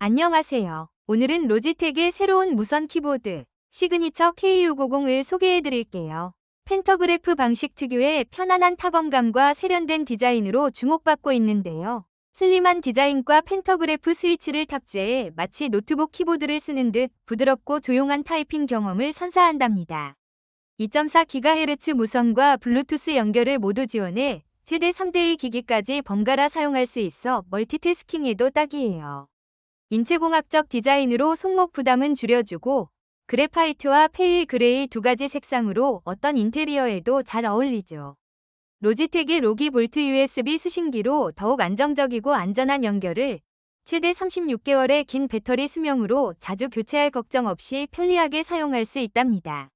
안녕하세요. 오늘은 로지텍의 새로운 무선 키보드 시그니처 K650을 소개해 드릴게요. 펜터그래프 방식 특유의 편안한 타건감과 세련된 디자인으로 주목받고 있는데요. 슬림한 디자인과 펜터그래프 스위치를 탑재해 마치 노트북 키보드를 쓰는 듯 부드럽고 조용한 타이핑 경험을 선사한답니다. 2.4GHz 무선과 블루투스 연결을 모두 지원해 최대 3대2 기기까지 번갈아 사용할 수 있어 멀티태스킹에도 딱이에요. 인체공학적 디자인으로 손목 부담은 줄여주고 그래파이트와 페일 그레이 두 가지 색상으로 어떤 인테리어에도 잘 어울리죠. 로지텍의 로기 볼트 USB 수신기로 더욱 안정적이고 안전한 연결을 최대 36개월의 긴 배터리 수명으로 자주 교체할 걱정 없이 편리하게 사용할 수 있답니다.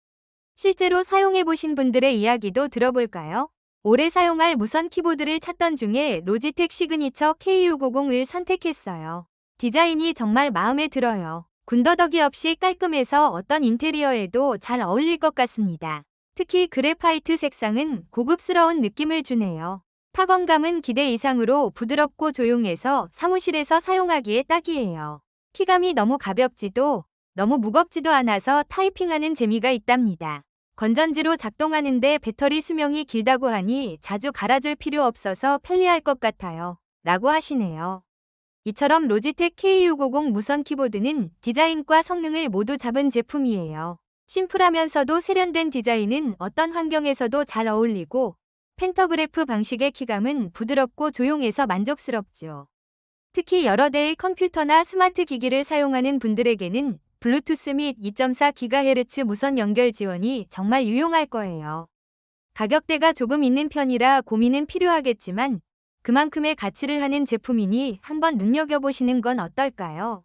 실제로 사용해보신 분들의 이야기도 들어볼까요? 오래 사용할 무선 키보드를 찾던 중에 로지텍 시그니처 K650을 선택했어요. 디자인이 정말 마음에 들어요. 군더더기 없이 깔끔해서 어떤 인테리어에도 잘 어울릴 것 같습니다. 특히 그래파이트 색상은 고급스러운 느낌을 주네요. 타건감은 기대 이상으로 부드럽고 조용해서 사무실에서 사용하기에 딱이에요. 키감이 너무 가볍지도 너무 무겁지도 않아서 타이핑하는 재미가 있답니다. 건전지로 작동하는데 배터리 수명이 길다고 하니 자주 갈아줄 필요 없어서 편리할 것 같아요. 라고 하시네요. 이처럼 로지텍 K650 무선 키보드는 디자인과 성능을 모두 잡은 제품이에요. 심플하면서도 세련된 디자인은 어떤 환경에서도 잘 어울리고 펜터그래프 방식의 키감은 부드럽고 조용해서 만족스럽죠. 특히 여러 대의 컴퓨터나 스마트 기기를 사용하는 분들에게는 블루투스 및 2.4GHz 무선 연결 지원이 정말 유용할 거예요. 가격대가 조금 있는 편이라 고민은 필요하겠지만 그만큼의 가치를 하는 제품이니 한번 눈여겨보시는 건 어떨까요?